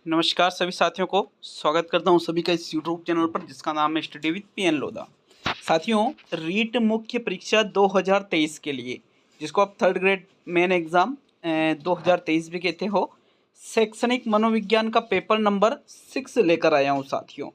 नमस्कार सभी साथियों को स्वागत करता हूं सभी का इस यूट्यूब चैनल पर जिसका नाम है स्टडी विद पीएन लोधा। साथियों, रीट मुख्य परीक्षा 2023 के लिए जिसको आप थर्ड ग्रेड मेन एग्ज़ाम 2023 भी कहते हो, शैक्षणिक मनोविज्ञान का पेपर नंबर 6 लेकर आया हूं। साथियों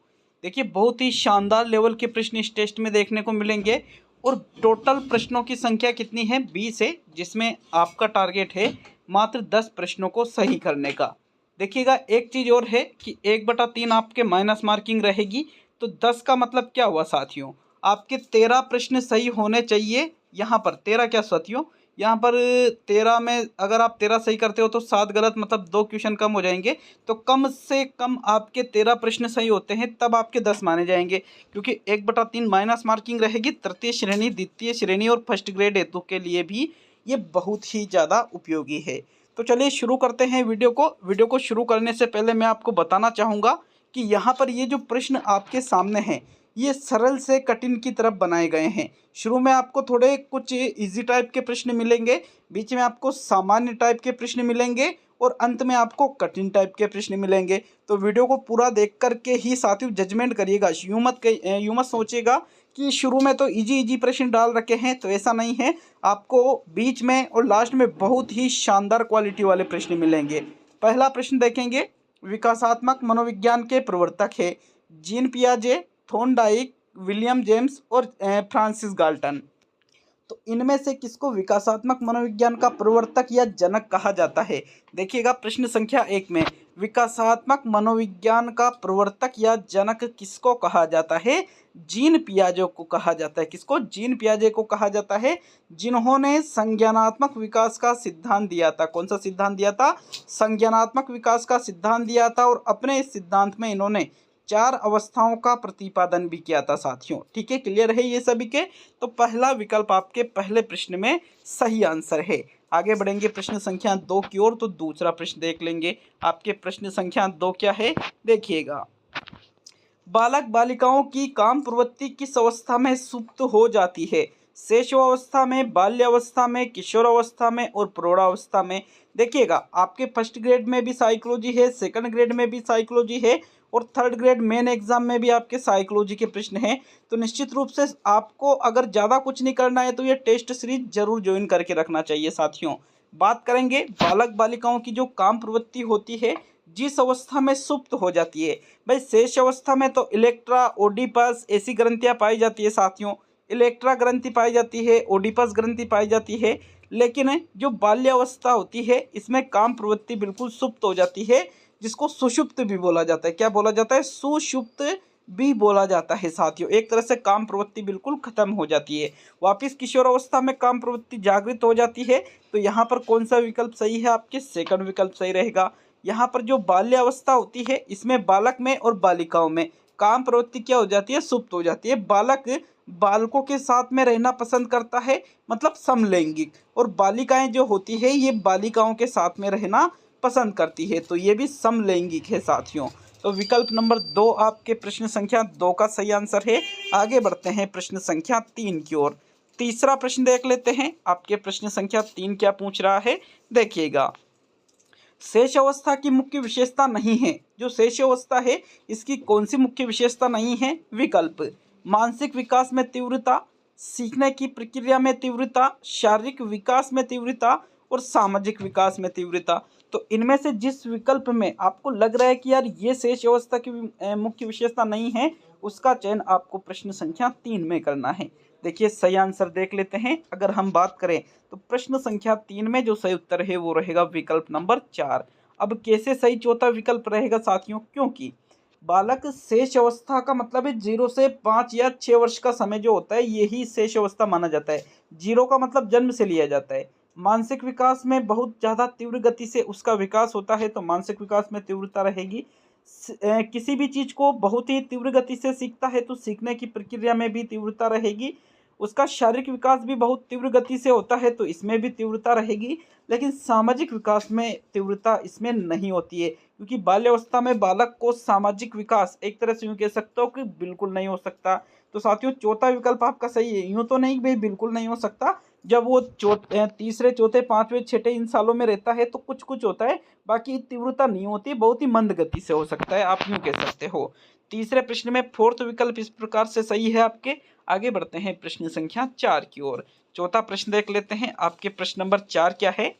देखिए, बहुत ही शानदार लेवल के प्रश्न इस टेस्ट में देखने को मिलेंगे और टोटल प्रश्नों की संख्या कितनी है? 20 है, जिसमें आपका टारगेट है मात्र 10 प्रश्नों को सही करने का। देखिएगा, एक चीज़ और है कि 1/3 आपके माइनस मार्किंग रहेगी, तो 10 का मतलब क्या हुआ साथियों? आपके 13 प्रश्न सही होने चाहिए। यहाँ पर 13 क्या साथियों, यहाँ पर 13 में अगर आप 13 सही करते हो तो 7 गलत, मतलब 2 क्वेश्चन कम हो जाएंगे। तो कम से कम आपके 13 प्रश्न सही होते हैं तब आपके 10 माने जाएंगे, क्योंकि 1/3 माइनस मार्किंग रहेगी। तृतीय श्रेणी, द्वितीय श्रेणी और फर्स्ट ग्रेड हेतु के लिए भी ये बहुत ही ज़्यादा उपयोगी है। तो चलिए शुरू करते हैं वीडियो को शुरू करने से पहले मैं आपको बताना चाहूँगा कि यहाँ पर ये जो प्रश्न आपके सामने हैं, ये सरल से कठिन की तरफ बनाए गए हैं। शुरू में आपको थोड़े कुछ इजी टाइप के प्रश्न मिलेंगे, बीच में आपको सामान्य टाइप के प्रश्न मिलेंगे और अंत में आपको कठिन टाइप के प्रश्न मिलेंगे। तो वीडियो को पूरा देख करके ही साथियों जजमेंट करिएगा। यूँ मत सोचिएगा कि शुरू में तो इजी प्रश्न डाल रखे हैं, तो ऐसा नहीं है। आपको बीच में और लास्ट में बहुत ही शानदार क्वालिटी वाले प्रश्न मिलेंगे। पहला प्रश्न देखेंगे, विकासात्मक मनोविज्ञान के प्रवर्तक है जीन पियाजे, थॉर्नडाइक, विलियम जेम्स और फ्रांसिस गाल्टन। तो इनमें से किसको विकासात्मक मनोविज्ञान का प्रवर्तक या जनक कहा जाता है? देखिएगा, प्रश्न संख्या 1 में विकासात्मक मनोविज्ञान का प्रवर्तक या जनक किसको कहा जाता है? जीन पियाजे को कहा जाता है। किसको? जीन पियाजे को कहा जाता है, जिन्होंने संज्ञानात्मक विकास का सिद्धांत दिया था। कौन सा सिद्धांत दिया था? संज्ञानात्मक विकास का सिद्धांत दिया था, और अपने इस सिद्धांत में इन्होंने 4 अवस्थाओं का प्रतिपादन भी किया था साथियों। ठीक है, क्लियर है ये सभी के? तो पहला विकल्प आपके पहले प्रश्न में सही आंसर है। आगे बढ़ेंगे प्रश्न संख्या 2 की ओर, तो दूसरा प्रश्न देख लेंगे। आपके प्रश्न संख्या 2 क्या है? देखिएगा, बालक बालिकाओं की काम प्रवृत्ति किस अवस्था में सुप्त हो जाती है? शैशवावस्था में, बाल्यावस्था में, किशोरावस्था में और प्रौढ़ावस्था में। देखिएगा, आपके फर्स्ट ग्रेड में भी साइकोलॉजी है, सेकंड ग्रेड में भी साइकोलॉजी है और थर्ड ग्रेड मेन एग्जाम में भी आपके साइकोलॉजी के प्रश्न हैं। तो निश्चित रूप से आपको अगर ज़्यादा कुछ नहीं करना है तो ये टेस्ट सीरीज जरूर ज्वाइन करके रखना चाहिए साथियों। बात करेंगे बालक बालिकाओं की जो काम प्रवृत्ति होती है जिस अवस्था में सुप्त हो जाती है। भाई, शेष अवस्था में तो इलेक्ट्रा, ओडिपस ऐसी ग्रंथियां पाई जाती है साथियों। इलेक्ट्रा ग्रंथि पाई जाती है, ओडिपस ग्रंथि पाई जाती है। लेकिन जो बाल्यावस्था होती है इसमें काम प्रवृत्ति बिल्कुल सुप्त हो जाती है, जिसको सुषुप्त भी बोला जाता है। क्या बोला जाता है? सुषुप्त भी बोला जाता है साथियों। एक तरह से काम प्रवृत्ति बिल्कुल खत्म हो जाती है। वापिस किशोर अवस्था में काम प्रवृत्ति जागृत हो जाती है। तो यहाँ पर कौन सा विकल्प सही है? आपके सेकंड विकल्प सही रहेगा। यहाँ पर जो बाल्यावस्था होती है इसमें बालक में और बालिकाओं में काम प्रवृत्ति क्या हो जाती है? सुप्त हो जाती है। बालक बालकों के साथ में रहना पसंद करता है, मतलब समलैंगिक, और बालिकाएं जो होती है ये बालिकाओं के साथ में रहना पसंद करती है, तो ये भी समलैंगिक है साथियों। तो विकल्प नंबर 2 आपके प्रश्न संख्या 2 का सही आंसर है। आगे बढ़ते हैं प्रश्न संख्या 3 की ओर। तीसरा प्रश्न देख लेते हैं। आपके प्रश्न संख्या 3 क्या पूछ रहा है? देखिएगा, शेष अवस्था की मुख्य विशेषता नहीं है। जो शेष अवस्था है इसकी कौन सी मुख्य विशेषता नहीं है? विकल्प, मानसिक विकास में तीव्रता, सीखने की प्रक्रिया में तीव्रता, शारीरिक विकास में तीव्रता और सामाजिक विकास में तीव्रता। तो इनमें से जिस विकल्प में आपको लग रहा है कि यार ये शेष अवस्था की मुख्य विशेषता नहीं है, उसका चयन आपको प्रश्न संख्या 3 में करना है। देखिए, सही आंसर देख लेते हैं। अगर हम बात करें तो प्रश्न संख्या 3 में जो सही उत्तर है वो रहेगा विकल्प नंबर 4। अब कैसे सही चौथा विकल्प रहेगा साथियों? क्योंकि बालक शेष अवस्था का मतलब है 0 से 5 या 6 वर्ष का समय जो होता है यही शेष अवस्था माना जाता है। 0 का मतलब जन्म से लिया जाता है। मानसिक विकास में बहुत ज़्यादा तीव्र गति से उसका विकास होता है, तो मानसिक विकास में तीव्रता रहेगी। किसी भी चीज़ को बहुत ही तीव्र गति से सीखता है तो सीखने की प्रक्रिया में भी तीव्रता रहेगी। उसका शारीरिक विकास भी बहुत तीव्र गति से होता है तो इसमें भी तीव्रता रहेगी। लेकिन सामाजिक विकास में तीव्रता इसमें नहीं होती है, क्योंकि बाल्यावस्था में बालक को सामाजिक विकास एक तरह से यूँ कह सकते हो कि बिल्कुल नहीं हो सकता। तो साथियों, चौथा विकल्प आपका सही है। यूँ तो नहीं भाई बिल्कुल नहीं हो सकता, जब वो तीसरे चौथे पाँचवें छठे इन सालों में रहता है तो कुछ कुछ होता है, बाकी तीव्रता नहीं होती, बहुत ही मंद गति से हो सकता है, आप यूँ कह सकते हो। तीसरे प्रश्न में फोर्थ विकल्प इस प्रकार से सही है आपके। आगे बढ़ते हैं प्रश्न संख्या 4 की ओर। चौथा प्रश्न देख लेते हैं, आपके प्रश्न नंबर 4 क्या है।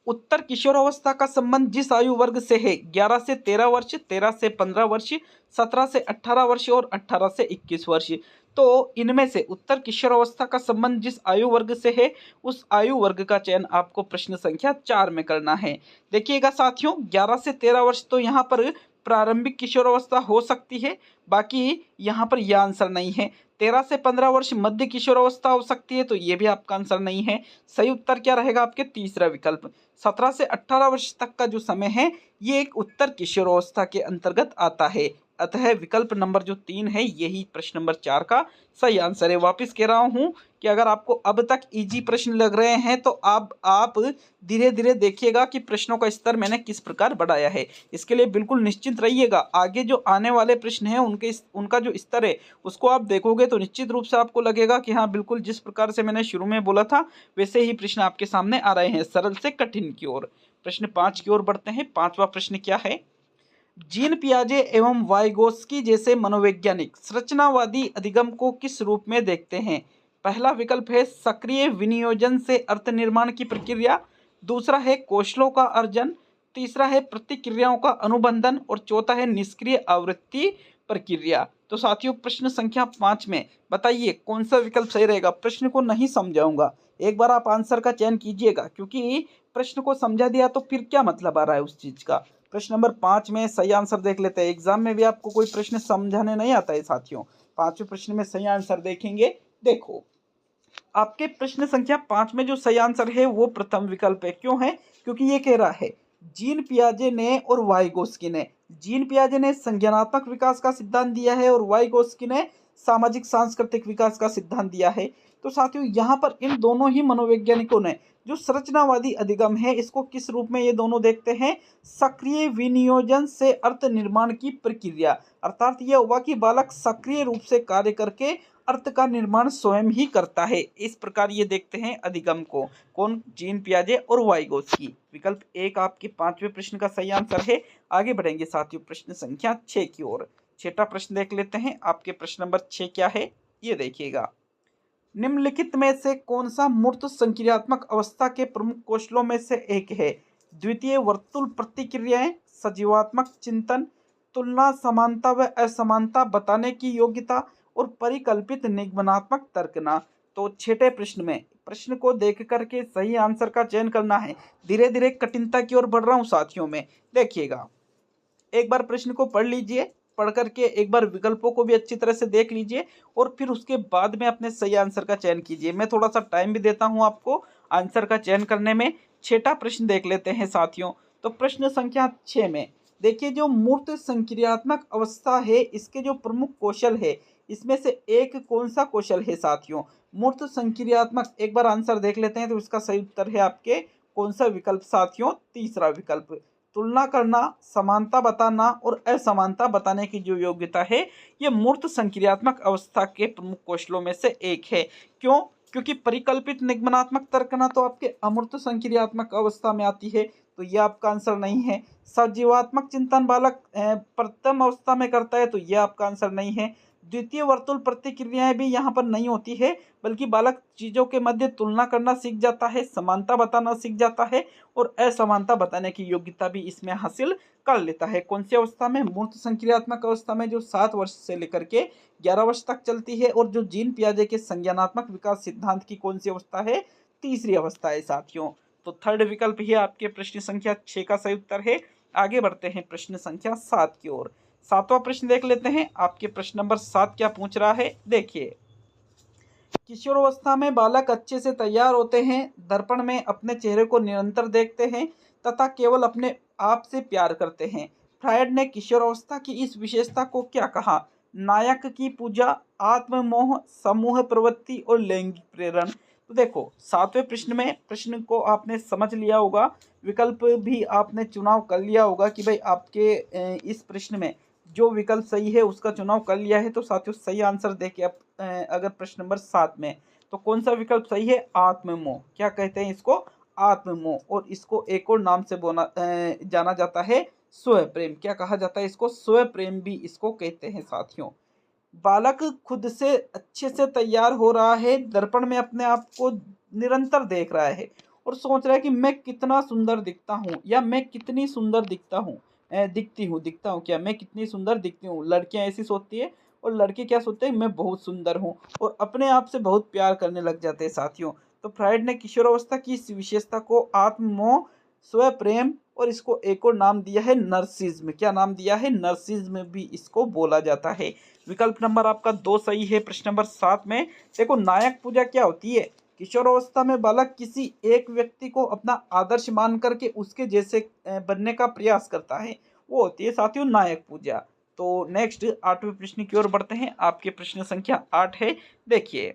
उत्तर किशोरावस्था का संबंध जिस आयु वर्ग से है, 11 से 13 वर्ष, 13 से 15 वर्ष, 17 से 18 वर्ष और 18 से 21 वर्ष। तो इनमें से उत्तर किशोरावस्था का संबंध जिस आयु वर्ग से है, उस आयु वर्ग का चयन आपको प्रश्न संख्या 4 में करना है। देखिएगा साथियों, 11 से 13 वर्ष तो यहाँ पर प्रारंभिक किशोरावस्था हो सकती है, बाकी यहाँ पर यह आंसर नहीं है। 13 से 15 वर्ष मध्य किशोरावस्था हो सकती है, तो ये भी आपका आंसर नहीं है। सही उत्तर क्या रहेगा आपके, तीसरा विकल्प। 17 से 18 वर्ष तक का जो समय है, ये एक उत्तर किशोरावस्था के अंतर्गत आता है। अतः विकल्प नंबर जो 3 है, यही प्रश्न नंबर 4 का सही आंसर है। वापस कह रहा हूँ कि अगर आपको अब तक इजी प्रश्न लग रहे हैं तो आप धीरे धीरे देखिएगा कि प्रश्नों का स्तर मैंने किस प्रकार बढ़ाया है। इसके लिए बिल्कुल निश्चिंत रहिएगा, आगे जो आने वाले प्रश्न हैं उनका जो स्तर है उसको आप देखोगे तो निश्चित रूप से आपको लगेगा कि हाँ, बिल्कुल जिस प्रकार से मैंने शुरू में बोला था वैसे ही प्रश्न आपके सामने आ रहे हैं, सरल से कठिन की ओर। प्रश्न 5 की ओर बढ़ते हैं। पांचवा प्रश्न क्या है। जीन पियाजे एवं वाइगोस्की जैसे मनोवैज्ञानिक संरचनावादी अधिगम को किस रूप में देखते हैं। पहला विकल्प है सक्रिय विनियोजन से अर्थ निर्माण की प्रक्रिया, दूसरा है कौशलों का अर्जन, तीसरा है प्रतिक्रियाओं का अनुबंधन और चौथा है निष्क्रिय आवृत्ति प्रक्रिया। तो साथियों, प्रश्न संख्या 5 में बताइए कौन सा विकल्प सही रहेगा। प्रश्न को नहीं समझाऊंगा, एक बार आप आंसर का चयन कीजिएगा, क्योंकि प्रश्न को समझा दिया तो फिर क्या मतलब आ रहा है उस चीज का। प्रश्न नंबर 5 में सही आंसर देख लेते हैं। एग्जाम में भी आपको कोई प्रश्न समझाने नहीं आता है साथियों। 5वें प्रश्न में सही आंसर देखेंगे। देखो, आपके प्रश्न संख्या 5 में जो सही आंसर है वो प्रथम विकल्प है। क्यों है, क्योंकि ये कह रहा है जीन पियाजे ने और वाइगोस्की ने। जीन पियाजे ने संज्ञानात्मक विकास का सिद्धांत दिया है और वाइगोस्की ने सामाजिक सांस्कृतिक विकास का सिद्धांत दिया है। तो साथियों, यहाँ पर इन दोनों ही मनोवैज्ञानिकों ने जो संरचनावादी अधिगम है इसको किस रूप में ये दोनों देखते हैं, सक्रिय विनियोजन से अर्थ निर्माण की प्रक्रिया। अर्थात यह हुआ कि बालक सक्रिय रूप से कार्य करके अर्थ का निर्माण स्वयं ही करता है। इस प्रकार ये देखते हैं अधिगम को। कौन, जीन पियाजे और वाइगोस्की। विकल्प 1 आपके 5वें प्रश्न का सही आंसर है। आगे बढ़ेंगे साथियों प्रश्न संख्या 6 की ओर। छठा प्रश्न देख लेते हैं। आपके प्रश्न नंबर 6 क्या है, ये देखिएगा। निम्नलिखित में से कौन सा मूर्त संक्रियात्मक अवस्था के प्रमुख कौशलों में से एक है। द्वितीय वर्तुल प्रतिक्रियाएं, सजीवात्मक चिंतन, तुलना, समानता व असमानता बताने की योग्यता और परिकल्पित निगमनात्मक तर्कना। तो छठे प्रश्न में प्रश्न को देख करके सही आंसर का चयन करना है। धीरे धीरे कठिनता की ओर बढ़ रहा हूं साथियों में। देखिएगा, एक बार प्रश्न को पढ़ लीजिए, पढ़ करके एक बार विकल्पों को भी अच्छी तरह से देख लीजिए और फिर उसके बाद में अपने सही आंसर का चयन कीजिए। मैं थोड़ा सा टाइम भी देता हूं आपको आंसर का चयन करने में। छठा प्रश्न देख लेते हैं साथियों। तो प्रश्न संख्या 6 में देखिए, जो मूर्त संक्रियात्मक अवस्था है इसके जो प्रमुख कौशल है, इसमें से एक कौन सा कौशल है साथियों, मूर्त संक्रियात्मक। एक बार आंसर देख लेते हैं। तो इसका सही उत्तर है आपके कौन सा विकल्प साथियों, तीसरा विकल्प। तुलना करना, समानता बताना और असमानता बताने की जो योग्यता है, ये मूर्त संक्रियात्मक अवस्था के प्रमुख कौशलों में से एक है। क्यों, क्योंकि परिकल्पित निगमनात्मक तर्कना तो आपके अमूर्त संक्रियात्मक अवस्था में आती है, तो यह आपका आंसर नहीं है। सजीवात्मक चिंतन बालक प्रथम अवस्था में करता है, तो यह आपका आंसर नहीं है। द्वितीय वर्तुल प्रतिक्रियाएं भी यहाँ पर नहीं होती है, बल्कि बालक चीजों के मध्य तुलना करना सीख जाता है, समानता बताना सीख जाता है और असमानता बताने की योग्यता भी इसमें हासिल कर लेता है। कौन सी अवस्था में, मूर्त संक्रियात्मक अवस्था में, जो 7 वर्ष से लेकर के 11 वर्ष तक चलती है। और जो जीन पियाजे के संज्ञानात्मक विकास सिद्धांत की कौन सी अवस्था है, तीसरी अवस्था है साथियों। तो थर्ड विकल्प ही आपके प्रश्न संख्या 6 का सही उत्तर है। आगे बढ़ते हैं प्रश्न संख्या 7 की ओर। 7वां प्रश्न देख लेते हैं। आपके प्रश्न नंबर 7 क्या पूछ रहा है, देखिए। किशोरावस्था में बालक अच्छे से तैयार होते हैं, दर्पण में अपने चेहरे को निरंतर देखते हैं तथा केवल अपने आप से प्यार करते हैं। फ्रायड ने किशोरावस्था की इस विशेषता को क्या कहा। नायक की पूजा, आत्ममोह, समूह प्रवृत्ति और लैंगिक प्रेरण। तो देखो, 7वें प्रश्न में प्रश्न को आपने समझ लिया होगा, विकल्प भी आपने चुनाव कर लिया होगा कि भाई आपके इस प्रश्न में जो विकल्प सही है उसका चुनाव कर लिया है। तो साथियों, सही आंसर देखिए आप अगर प्रश्न नंबर 7 में तो कौन सा विकल्प सही है? आत्ममोह। क्या कहते हैं इसको? आत्ममोह। और इसको एक और नाम से जाना जाता है स्वप्रेम। क्या कहा जाता है इसको? स्वप्रेम भी इसको कहते हैं साथियों। बालक खुद से अच्छे से तैयार हो रहा है, दर्पण में अपने आप को निरंतर देख रहा है और सोच रहा है कि मैं कितना सुंदर दिखता हूँ या मैं कितनी सुंदर दिखता हूँ क्या मैं कितनी सुंदर दिखती हूँ। लड़कियां ऐसी सोचती है और लड़के क्या सोचते हैं? मैं बहुत सुंदर हूँ, और अपने आप से बहुत प्यार करने लग जाते हैं साथियों। तो फ्राइड ने किशोरावस्था की इस विशेषता को आत्ममोह, स्वप्रेम और इसको एक और नाम दिया है नर्सिज्म। क्या नाम दिया है? नर्सिज्म भी इसको बोला जाता है। विकल्प नंबर आपका 2 सही है। प्रश्न नंबर 7 में देखो, नायक पूजा क्या होती है? किशोरावस्था में बालक किसी एक व्यक्ति को अपना आदर्श मान करके उसके जैसे बनने का प्रयास करता है, वो होती है साथियों नायक पूजा। तो नेक्स्ट 8वें प्रश्न की ओर बढ़ते हैं। आपके प्रश्न संख्या 8 है। देखिए,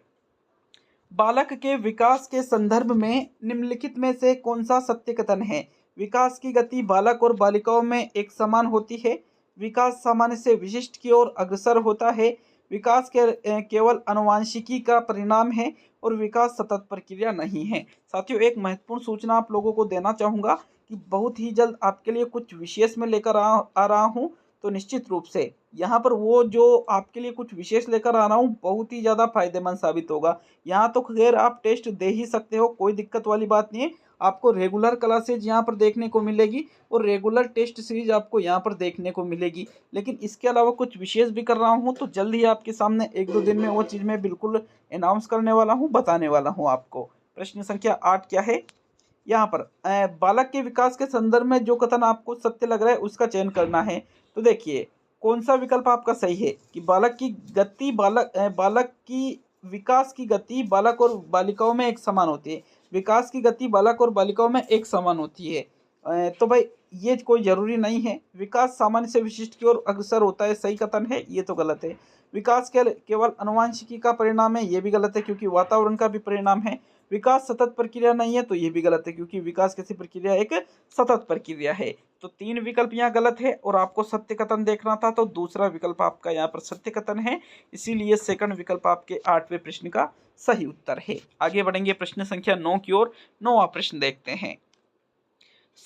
बालक के विकास के संदर्भ में निम्नलिखित में से कौन सा सत्य कथन है? विकास की गति बालक और बालिकाओं में एक समान होती है। विकास सामान्य से विशिष्ट की ओर अग्रसर होता है। विकास केवल आनुवंशिकी का परिणाम है और विकास सतत प्रक्रिया नहीं है। साथियों, एक महत्वपूर्ण सूचना आप लोगों को देना चाहूँगा कि बहुत ही जल्द आपके लिए कुछ विशेष में लेकर आ रहा हूँ। तो निश्चित रूप से यहाँ पर वो जो आपके लिए कुछ विशेष लेकर आ रहा हूँ बहुत ही ज़्यादा फायदेमंद साबित होगा। यहाँ तो खैर आप टेस्ट दे ही सकते हो, कोई दिक्कत वाली बात नहीं है। आपको रेगुलर क्लासेज यहाँ पर देखने को मिलेगी और रेगुलर टेस्ट सीरीज आपको यहाँ पर देखने को मिलेगी। लेकिन इसके अलावा कुछ विशेष भी कर रहा हूँ, तो जल्द ही आपके सामने 1-2 दिन में वो चीज़ मैं बिल्कुल अनाउंस करने वाला हूँ, बताने वाला हूँ आपको। प्रश्न संख्या 8 क्या है? यहाँ पर बालक के विकास के संदर्भ में जो कथन आपको सत्य लग रहा है उसका चयन करना है। तो देखिए, कौन सा विकल्प आपका सही है कि बालक की विकास की गति बालक और बालिकाओं में एक समान होती है। विकास की गति बालक और बालिकाओं में एक समान होती है। तो भाई ये कोई जरूरी नहीं है। विकास सामान्य से विशिष्ट की ओर अग्रसर होता है, सही कथन है, ये तो गलत है। विकास केवल आनुवंशिकी का परिणाम है, ये भी गलत है क्योंकि वातावरण का भी परिणाम है। विकास सतत प्रक्रिया नहीं है, तो ये भी गलत है क्योंकि विकास कैसी प्रक्रिया? एक सतत प्रक्रिया है। तो 3 विकल्प यहाँ गलत है और आपको सत्य कथन देखना था, तो दूसरा विकल्प आपका यहाँ पर सत्य कथन है। इसीलिए सेकंड विकल्प आपके 8वें प्रश्न का सही उत्तर है। आगे बढ़ेंगे प्रश्न संख्या 9 की ओर। 9वां प्रश्न देखते हैं।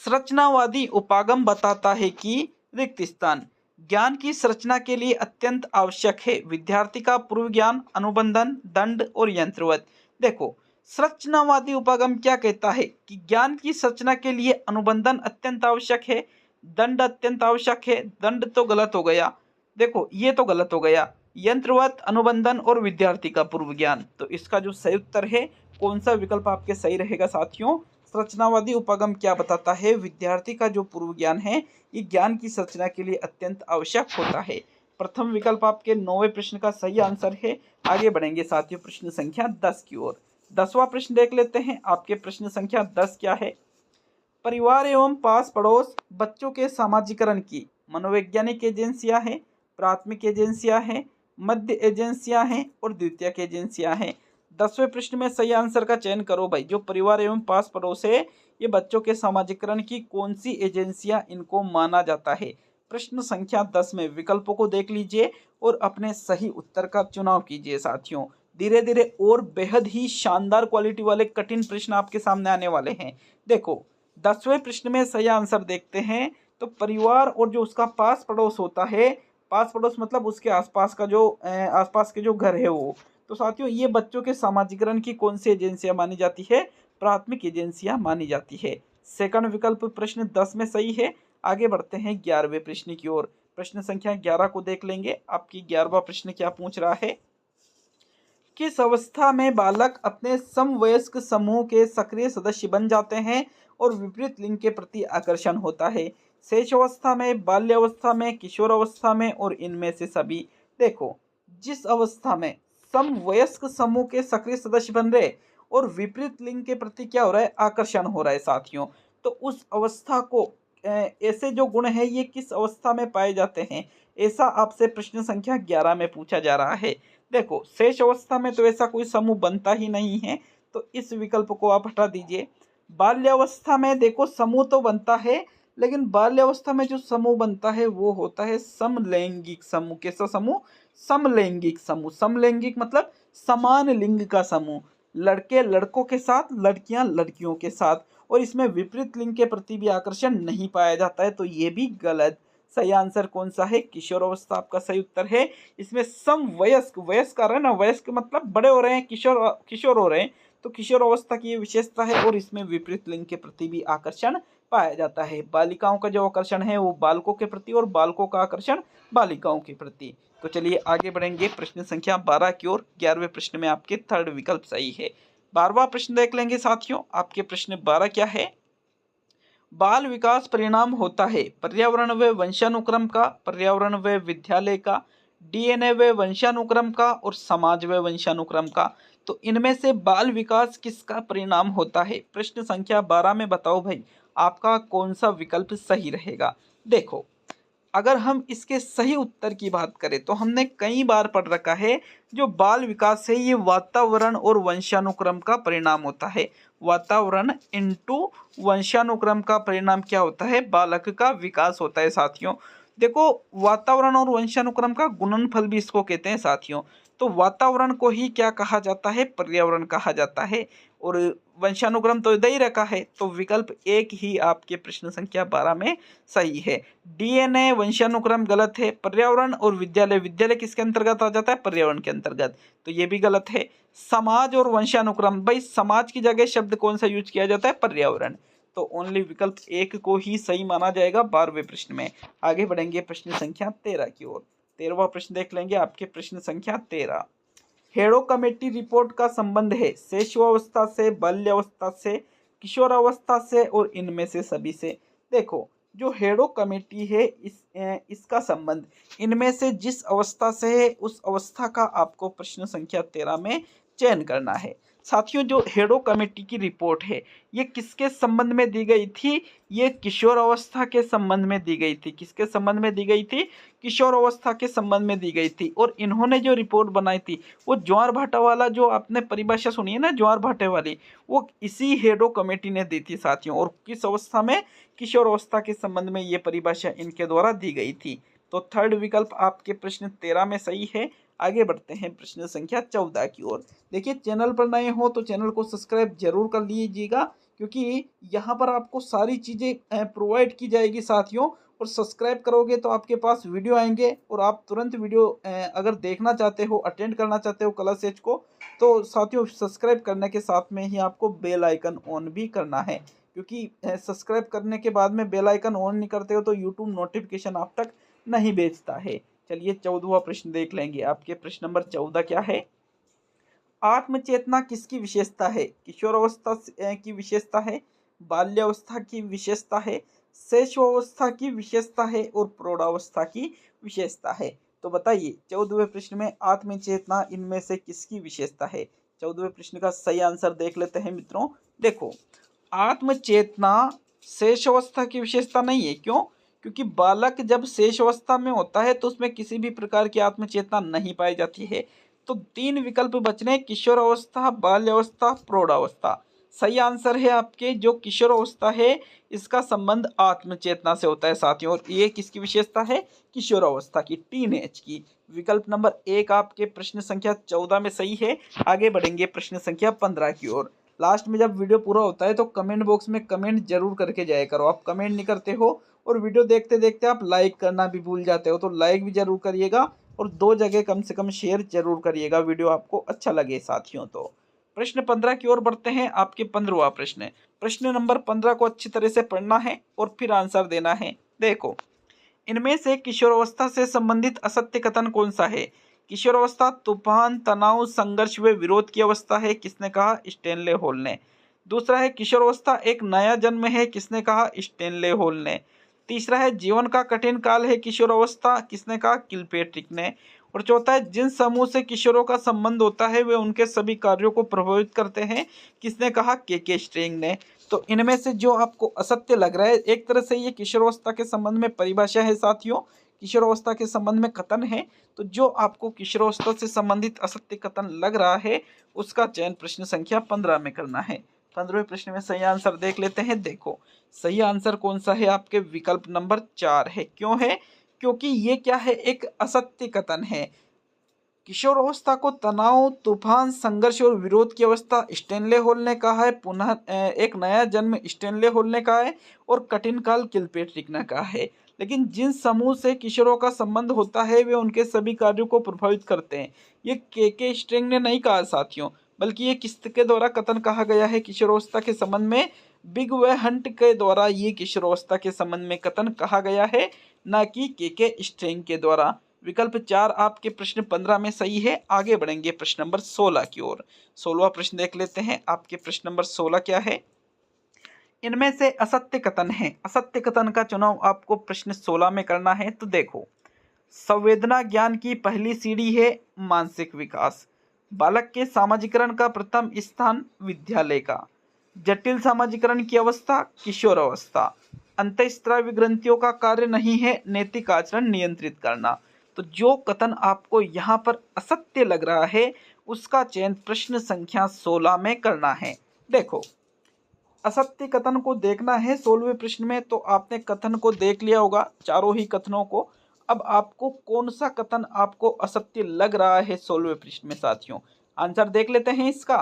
संरचनावादी उपागम बताता है कि रिक्त स्थान ज्ञान की संरचना के लिए अत्यंत आवश्यक है। विद्यार्थी का पूर्व ज्ञान, अनुबंधन, दंड और यंत्रवत। देखो, संरचनावादी उपागम क्या कहता है कि ज्ञान की संरचना के लिए अनुबंधन अत्यंत आवश्यक है, दंड अत्यंत आवश्यक है। दंड तो गलत हो गया, देखो ये तो गलत हो गया। यंत्रवत, अनुबंधन और विद्यार्थी का पूर्व ज्ञान। तो इसका जो सही उत्तर है, कौन सा विकल्प आपके सही रहेगा साथियों? संरचनावादी उपागम क्या बताता है? विद्यार्थी का जो पूर्व ज्ञान है ये ज्ञान की संरचना के लिए अत्यंत आवश्यक होता है। प्रथम विकल्प आपके 9वें प्रश्न का सही आंसर है। आगे बढ़ेंगे साथियों प्रश्न संख्या 10 की ओर। 10वां प्रश्न देख लेते हैं। आपके प्रश्न संख्या 10 क्या है? परिवार एवं पास पड़ोस बच्चों के सामाजिकरण की मनोवैज्ञानिक एजेंसियां हैं, प्राथमिक एजेंसियां हैं, मध्य एजेंसियां हैं और द्वितीयक एजेंसियां हैं। 10वें प्रश्न में सही आंसर का चयन करो भाई। जो परिवार एवं पास पड़ोस है ये बच्चों के सामाजिकरण की कौन सी एजेंसियां इनको माना जाता है? प्रश्न संख्या 10 में विकल्पों को देख लीजिए और अपने सही उत्तर का चुनाव कीजिए साथियों। धीरे धीरे और बेहद ही शानदार क्वालिटी वाले कठिन प्रश्न आपके सामने आने वाले हैं। देखो, 10वें प्रश्न में सही आंसर देखते हैं तो परिवार और जो उसका पास पड़ोस होता है, पास पड़ोस मतलब उसके आसपास का जो आसपास के जो घर है वो। तो साथियों ये बच्चों के सामाजिकरण की कौन सी एजेंसियां मानी जाती है? प्राथमिक एजेंसियां मानी जाती है। सेकंड विकल्प प्रश्न 10 में सही है। आगे बढ़ते हैं 11वें प्रश्न की ओर। प्रश्न संख्या 11 को देख लेंगे। आपकी 11वां प्रश्न क्या पूछ रहा है? किस अवस्था में बालक अपने समवयस्क समूह के सक्रिय सदस्य बन जाते हैं और विपरीत लिंग के प्रति आकर्षण होता है? शेष अवस्था में, बाल्यावस्था में, किशोर अवस्था में और इनमें से सभी। देखो, जिस अवस्था में समवयस्क समूह के सक्रिय सदस्य बन रहे और विपरीत लिंग के प्रति क्या हो रहा है? आकर्षण हो रहा है साथियों। तो उस अवस्था को ऐसे जो गुण है ये किस अवस्था में पाए जाते हैं, ऐसा आपसे प्रश्न संख्या 11 में पूछा जा रहा है। देखो, शेष अवस्था में तो ऐसा कोई समूह बनता ही नहीं है, तो इस विकल्प को आप हटा दीजिए। बाल्यावस्था में देखो समूह तो बनता है, लेकिन बाल्यावस्था में जो समूह बनता है वो होता है समलैंगिक समूह। कैसा समूह? समलैंगिक समूह। समलैंगिक मतलब समान लिंग का समूह। लड़के लड़कों के साथ, लड़कियां लड़कियों के साथ, और इसमें विपरीत लिंग के प्रति भी आकर्षण नहीं पाया जाता है, तो ये भी गलत। सही आंसर कौन सा है? किशोरावस्था आपका सही उत्तर है। इसमें समवयस्क, वयस्क आ रहा है ना, वयस्क मतलब बड़े हो रहे हैं, किशोर किशोर हो रहे हैं, तो किशोरावस्था की ये विशेषता है, और इसमें विपरीत लिंग के प्रति भी आकर्षण पाया जाता है। बालिकाओं का जो आकर्षण है वो बालकों के प्रति, और बालकों का आकर्षण बालिकाओं के प्रति। तो चलिए आगे बढ़ेंगे प्रश्न संख्या 12 की ओर। 11वें प्रश्न में आपके थर्ड विकल्प सही है। 12वां प्रश्न देख लेंगे साथियों। आपके प्रश्न 12 क्या है? बाल विकास परिणाम होता है पर्यावरण व वंशानुक्रम का, पर्यावरण व विद्यालय का, डीएनए व वंशानुक्रम का, और समाज व वंशानुक्रम का। तो इनमें से बाल विकास किसका परिणाम होता है? प्रश्न संख्या 12 में बताओ भाई, आपका कौन सा विकल्प सही रहेगा? देखो, अगर हम इसके सही उत्तर की बात करें तो हमने कई बार पढ़ रखा है, जो बाल विकास है ये वातावरण और वंशानुक्रम का परिणाम होता है। वातावरण इनटू वंशानुक्रम का परिणाम क्या होता है? बालक का विकास होता है साथियों। देखो, वातावरण और वंशानुक्रम का गुणनफल भी इसको कहते हैं साथियों। तो वातावरण को ही क्या कहा जाता है? पर्यावरण कहा जाता है। और वंशानुक्रम तो दे ही रखा है, तो विकल्प एक ही आपके प्रश्न संख्या 12 में सही है। डीएनए वंशानुक्रम गलत है। पर्यावरण और विद्यालय, विद्यालय किसके अंतर्गत आ जाता है? पर्यावरण के अंतर्गत, तो ये भी गलत है। समाज और वंशानुक्रम, भाई समाज की जगह शब्द कौन सा यूज किया जाता है? पर्यावरण। तो ओनली विकल्प एक को ही सही माना जाएगा 12वें प्रश्न में। आगे बढ़ेंगे प्रश्न संख्या 13 की ओर। 13वां प्रश्न देख लेंगे आपके प्रश्न संख्या 13। हेडो कमेटी रिपोर्ट का संबंध है शैशवावस्था से, बाल्यावस्था से, किशोरावस्था से, और इनमें से सभी से। देखो, जो हेडो कमेटी है इसका संबंध इनमें से जिस अवस्था से है उस अवस्था का आपको प्रश्न संख्या 13 में चयन करना है। साथियों, जो हेडो कमेटी की रिपोर्ट है ये किसके संबंध में दी गई थी? ये किशोर अवस्था के संबंध में दी गई थी। किसके संबंध में दी गई थी? किशोर अवस्था के संबंध में दी गई थी। और इन्होंने जो रिपोर्ट बनाई थी वो ज्वार भाटा वाला, जो आपने परिभाषा सुनी है ना ज्वार भाटे वाली, वो इसी हेडो कमेटी ने दी थी साथियों। और किस अवस्था में? किशोर अवस्था के संबंध में ये परिभाषा इनके द्वारा दी गई थी। तो थर्ड विकल्प आपके प्रश्न 13 में सही है। आगे बढ़ते हैं प्रश्न संख्या 14 की ओर। देखिए, चैनल पर नए हो तो चैनल को सब्सक्राइब जरूर कर लीजिएगा, क्योंकि यहाँ पर आपको सारी चीज़ें प्रोवाइड की जाएगी साथियों। और सब्सक्राइब करोगे तो आपके पास वीडियो आएंगे, और आप तुरंत वीडियो अगर देखना चाहते हो, अटेंड करना चाहते हो क्लास एच को, तो साथियों सब्सक्राइब करने के साथ में ही आपको बेल आइकन ऑन भी करना है, क्योंकि सब्सक्राइब करने के बाद में बेल आइकन ऑन नहीं करते हो तो यूट्यूब नोटिफिकेशन आप तक नहीं भेजता है। चलिए 14वां प्रश्न देख लेंगे। आपके प्रश्न नंबर 14 क्या है? आत्मचेतना किसकी विशेषता है? किशोरावस्था की विशेषता है, बाल्यावस्था की विशेषता है, शैशवावस्था की विशेषता है, और प्रौढ़ावस्था की विशेषता है। तो बताइए 14वें प्रश्न में आत्मचेतना इनमें से किसकी विशेषता है? 14वें प्रश्न का सही आंसर देख लेते हैं मित्रों। देखो, आत्मचेतना शेषावस्था की विशेषता नहीं है। क्यों? क्योंकि बालक जब शेष अवस्था में होता है तो उसमें किसी भी प्रकार की आत्मचेतना नहीं पाई जाती है। तो 3 विकल्प बचने, किशोर अवस्था, बाल्य अवस्था, प्रौढ़ अवस्था। सही आंसर है आपके जो किशोर अवस्था है इसका संबंध आत्मचेतना से होता है साथियों। और ये किसकी विशेषता है? किशोर अवस्था की, टीनेज की। विकल्प नंबर 1 आपके प्रश्न संख्या 14 में सही है। आगे बढ़ेंगे प्रश्न संख्या 15 की ओर। लास्ट में जब वीडियो पूरा होता है तो कमेंट बॉक्स में कमेंट जरूर करके जाया करो। आप कमेंट नहीं करते हो, और वीडियो देखते देखते आप लाइक करना भी भूल जाते हो, तो लाइक भी जरूर करिएगा, और 2 जगह कम से कम शेयर जरूर करिएगा, वीडियो आपको अच्छा लगे साथियों। तो प्रश्न 15 की ओर बढ़ते हैं। आपके 15वां प्रश्न है। प्रश्न नंबर 15 को अच्छी तरह से पढ़ना है और फिर आंसर देना है। देखो, इनमें से किशोरावस्था से संबंधित असत्य कथन कौन सा है? किशोरावस्था तूफान, तनाव, संघर्ष व विरोध की अवस्था है, किसने कहा? स्टैनले हॉल ने। दूसरा है किशोरावस्था एक नया जन्म है, किसने कहा? स्टैनले हॉल ने। तीसरा है जीवन का कठिन काल है किशोरावस्था, किसने कहा? किलपेट्रिक ने। और चौथा है जिन समूह से किशोरों का संबंध होता है वे उनके सभी कार्यों को प्रभावित करते हैं, किसने कहा? के स्ट्रिंग ने। तो इनमें से जो आपको असत्य लग रहा है, एक तरह से ये किशोरावस्था के संबंध में परिभाषा है साथियों, किशोरावस्था के संबंध में कथन है। तो जो आपको किशोरावस्था से संबंधित असत्य कथन लग रहा है उसका चयन प्रश्न संख्या 15 में करना है। 15वें प्रश्न में सही आंसर देख लेते हैं। देखो, सही आंसर कौन सा है? आपके विकल्प नंबर 4 है। क्यों है? क्योंकि ये क्या है? एक असत्य कथन है। किशोरावस्था को तनाव, तूफान, संघर्ष और विरोध की अवस्था स्टेनले हॉल ने कहा है। पुनः एक नया जन्म स्टेनले हॉल ने कहा है और कठिन काल किलपेट्रिक ने कहा है। लेकिन जिन समूह से किशोरों का संबंध होता है वे उनके सभी कार्यों को प्रभावित करते हैं। ये के स्ट्रिंग ने नहीं कहा साथियों, बल्कि ये किसके द्वारा कथन कहा गया है किशोरावस्था के संबंध में? बिग वे हंट के द्वारा ये किशोरावस्था के संबंध में कथन कहा गया है, न कि के स्ट्रिंग के द्वारा। विकल्प 4 आपके प्रश्न 15 में सही है। आगे बढ़ेंगे प्रश्न नंबर 16 की ओर। 16वां प्रश्न देख लेते हैं। आपके प्रश्न नंबर 16 क्या है? इनमें से असत्य कथन है। असत्य कथन का चुनाव आपको प्रश्न 16 में करना है। तो देखो, संवेदना ज्ञान की पहली सीढ़ी है मानसिक विकास। बालक के सामाजिकरण का प्रथम स्थान विद्यालय का। जटिल सामाजिकरण की अवस्था किशोर अवस्था। अंतःस्रावी ग्रंथियों का कार्य नहीं है नैतिक आचरण नियंत्रित करना। तो जो कथन आपको यहाँ पर असत्य लग रहा है उसका चयन प्रश्न संख्या 16 में करना है। देखो, असत्य कथन को देखना है 16वें प्रश्न में। तो आपने कथन को देख लिया होगा, चारों ही कथनों को। अब आपको कौन सा कथन आपको असत्य लग रहा है 16वें प्रश्न में साथियों? आंसर देख लेते हैं इसका।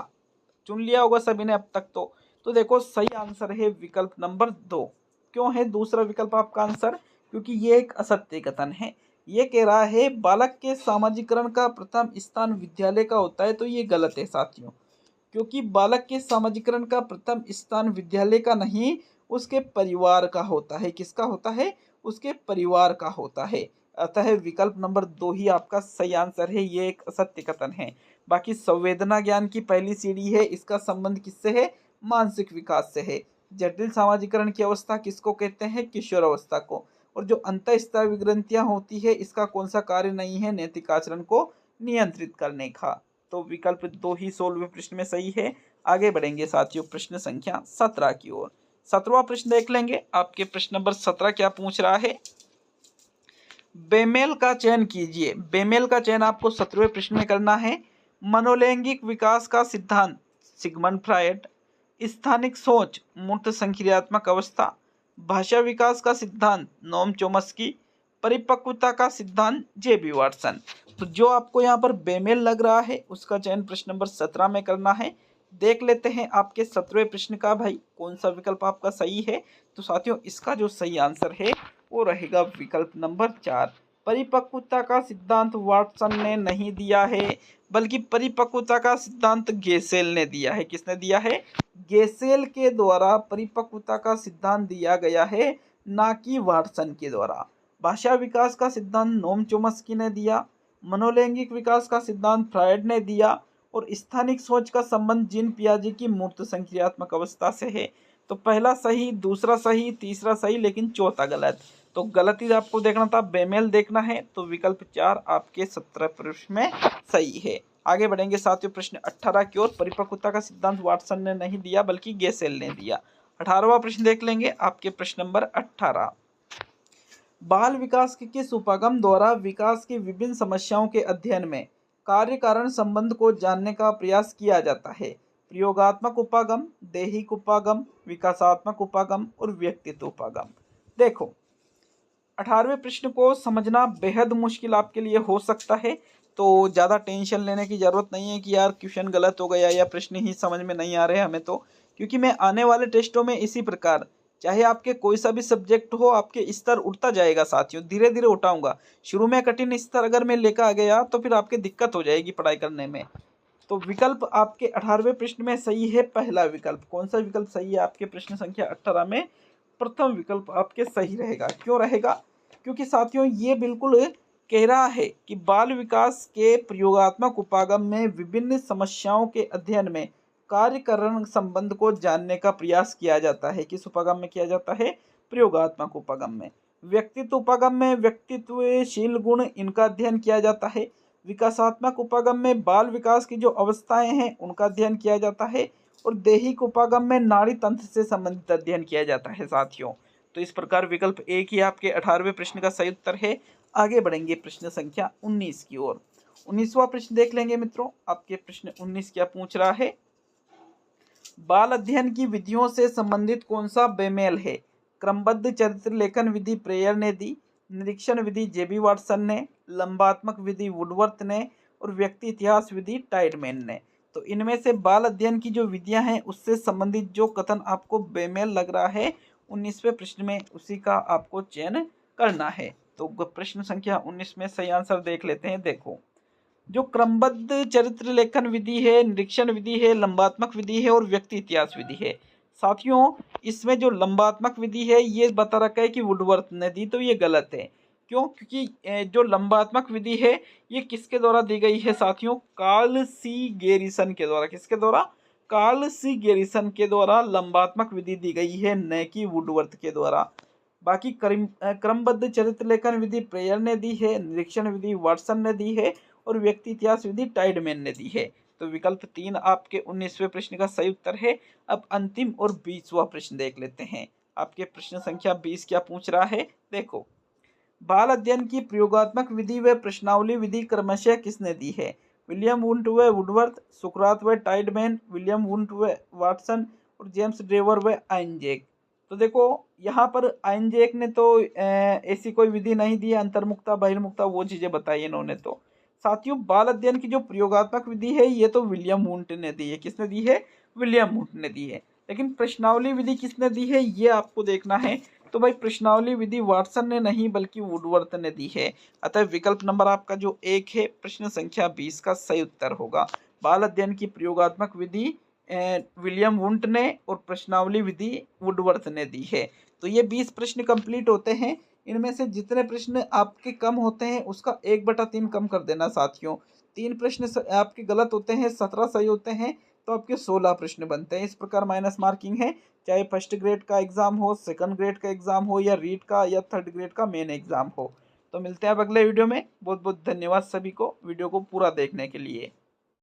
चुन लिया होगा सभी ने अब तक तो देखो, सही आंसर है विकल्प नंबर 2। क्यों है दूसरा विकल्प आपका आंसर? क्योंकि ये एक असत्य कथन है। ये कह रहा है बालक के सामाजिकरण का प्रथम स्थान विद्यालय का होता है, तो ये गलत है साथियों। क्योंकि बालक के सामाजिकरण का प्रथम स्थान विद्यालय का नहीं, उसके परिवार का होता है। किसका होता है? उसके परिवार का होता है। अतः विकल्प नंबर 2 ही आपका सही आंसर है। ये एक असत्य कथन है। बाकी संवेदना ज्ञान की पहली सीढ़ी है, इसका संबंध किससे है? मानसिक विकास से है। जटिल सामाजिकरण की अवस्था किसको कहते हैं? किशोर अवस्था को। और जो अंतःस्रावी ग्रंथियां होती है, इसका कौन सा कार्य नहीं है? नैतिक आचरण को नियंत्रित करने का। तो विकल्प 2 ही 16वें प्रश्न में सही है। आगे बढ़ेंगे साथियों प्रश्न संख्या 17 की ओर। 17वां प्रश्न देख लेंगे। आपके प्रश्न नंबर 17 क्या पूछ रहा है? बेमेल का चयन कीजिए। बेमेल का चयन आपको 17वें प्रश्न में करना है। मनोलैंगिक विकास का सिद्धांत सिगमंड फ्रायड। स्थानिक सोच मूर्त संक्रियात्मक अवस्था। भाषा विकास का सिद्धांत नोम चोम्स्की। परिपक्वता का सिद्धांत जेबी वाटसन। तो जो आपको यहाँ पर बेमेल लग रहा है उसका चयन प्रश्न नंबर 17 में करना है। देख लेते हैं आपके 17वें प्रश्न का भाई कौन सा विकल्प आपका सही है। तो साथियों, इसका जो सही आंसर है वो रहेगा विकल्प नंबर 4। परिपक्वता का सिद्धांत वाटसन ने नहीं दिया है, बल्कि परिपक्वता का सिद्धांत गेसेल ने दिया है। किसने दिया है? गेसेल के द्वारा परिपक्वता का सिद्धांत दिया गया है, ना कि वाटसन के द्वारा। भाषा विकास का सिद्धांत नोम चोम्स्की ने दिया। मनोलैंगिक विकास का सिद्धांत फ्रायड ने दिया। और स्थानिक सोच का संबंध जीन पियाजे की मूर्त संक्रियात्मक अवस्था से है। तो पहला सही, दूसरा सही, तीसरा सही, लेकिन चौथा गलत। तो गलती आपको देखना था, बेमेल देखना है। तो विकल्प 4 आपके 17 प्रश्न में सही है। आगे बढ़ेंगे साथियों प्रश्न 18 की ओर। परिपक्वता का सिद्धांत वाटसन ने नहीं दिया, बल्कि गेसेल ने दिया। 18वां प्रश्न देख लेंगे। आपके प्रश्न नंबर 18। बाल विकास के किस उपागम द्वारा विकास की विभिन्न समस्याओं के अध्ययन में कार्य कारण संबंध को जानने का प्रयास किया जाता है? प्रयोगात्मक उपागम, दैहिक उपागम, विकासात्मक उपागम और व्यक्तित्व उपागम। देखो, 18वें प्रश्न को समझना बेहद मुश्किल आपके लिए हो सकता है। तो ज़्यादा टेंशन लेने की ज़रूरत नहीं है कि यार क्वेश्चन गलत हो गया या प्रश्न ही समझ में नहीं आ रहे हमें। तो क्योंकि मैं आने वाले टेस्टों में इसी प्रकार, चाहे आपके कोई सा भी सब्जेक्ट हो, आपके स्तर उठता जाएगा साथियों, धीरे धीरे उठाऊंगा। शुरू में कठिन स्तर अगर मैं लेकर आ गया तो फिर आपकी दिक्कत हो जाएगी पढ़ाई करने में। तो विकल्प आपके 18वें प्रश्न में सही है पहला विकल्प। कौन सा विकल्प सही है आपके प्रश्न संख्या 18 में? प्रथम विकल्प आपके सही रहेगा। क्यों रहेगा? क्योंकि साथियों ये बिल्कुल कह रहा है कि बाल विकास के प्रयोगात्मक उपागम में विभिन्न समस्याओं के अध्ययन में कार्य कारण संबंध को जानने का प्रयास किया जाता है। किस उपागम में किया जाता है? प्रयोगात्मक उपागम में। व्यक्तित्व उपागम में व्यक्तित्वशील गुण, इनका अध्ययन किया जाता है। विकासात्मक उपागम में बाल विकास की जो अवस्थाएं हैं उनका अध्ययन किया जाता है। और दैहिक उपागम में नाड़ी तंत्र से संबंधित अध्ययन किया जाता है साथियों। तो इस प्रकार विकल्प एक ही आपके 18वें प्रश्न का सही उत्तर है। आगे बढ़ेंगे प्रश्न संख्या 19 की ओर। 19वां प्रश्न देख लेंगे मित्रों। आपके प्रश्न 19 क्या पूछ रहा है? बाल अध्ययन की विधियों से संबंधित कौन सा बेमेल है? क्रमबद्ध चरित्र लेखन विधि प्रेयर ने दी। निरीक्षण विधि जेबी वाटसन ने। लंबात्मक विधि वुडवर्थ ने। और व्यक्ति इतिहास विधि टाइडमैन ने। तो इनमें से बाल अध्ययन की जो विधियां हैं उससे संबंधित जो कथन आपको बेमेल लग रहा है 19वें प्रश्न में, उसी का आपको चयन करना है। तो प्रश्न संख्या 19 में सही आंसर देख लेते हैं। देखो, जो क्रमबद्ध चरित्र लेखन विधि है, निरीक्षण विधि है, लंबात्मक विधि है और व्यक्ति इतिहास विधि है। साथियों, इसमें जो लंबात्मक विधि है ये बता रखा है कि वुडवर्थ ने दी, तो ये गलत है। क्यों? क्योंकि जो लंबात्मक विधि है ये किसके द्वारा दी गई है साथियों? कार्ल सी गेरिसन के द्वारा। किसके द्वारा? कार्ल सी गेरिसन के द्वारा लंबात्मक विधि दी गई है, न कि वुडवर्थ के द्वारा। बाकी क्रमबद्ध चरित्र लेखन विधि प्रेयर ने दी है, निरीक्षण विधि वाटसन ने दी है और व्यक्ति इतिहास विधि टाइडमैन ने दी है। तो विकल्प 3 आपके 19वें प्रश्न का सही उत्तर है। अब अंतिम और 20वां प्रश्न देख लेते हैं। आपके प्रश्न संख्या 20 क्या पूछ रहा है? देखो, बाल अध्ययन की प्रयोगात्मक विधि व प्रश्नावली विधि क्रमशः किसने दी है? विलियम वुंट व वुडवर्थ, सुकरात व टाइडमैन, विलियम वुंट व वाटसन और जेम्स ड्रेवर व आइंजैक। तो देखो, यहाँ पर आइंजैक ने तो ऐसी कोई विधि नहीं दी है, अंतर्मुक्ता बहिर्मुक्ता वो चीजें बताई इन्होंने। तो साथियों, बाल अध्ययन की जो प्रयोगात्मक विधि है ये तो विलियम वुंट ने दी है। किसने दी है? विलियम वुंट ने दी है। लेकिन प्रश्नावली विधि किसने दी है ये आपको देखना है। तो भाई, प्रश्नावली विधि वाटसन ने नहीं बल्कि वुडवर्थ ने दी है। अतः विकल्प नंबर आपका जो 1 है प्रश्न संख्या 20 का सही उत्तर होगा। बाल अध्ययन की प्रयोगात्मक विधि विलियम वुंट ने और प्रश्नावली विधि वुडवर्थ ने दी है। तो ये 20 प्रश्न कंप्लीट होते हैं। इनमें से जितने प्रश्न आपके कम होते हैं उसका 1/3 कम कर देना साथियों। 3 प्रश्न आपके गलत होते हैं, 17 सही होते हैं, तो आपके 16 प्रश्न बनते हैं। इस प्रकार माइनस मार्किंग है, चाहे फर्स्ट ग्रेड का एग्जाम हो, सेकंड ग्रेड का एग्जाम हो, या रीट का या थर्ड ग्रेड का मेन एग्जाम हो। तो मिलते हैं अब अगले वीडियो में। बहुत बहुत धन्यवाद सभी को वीडियो को पूरा देखने के लिए।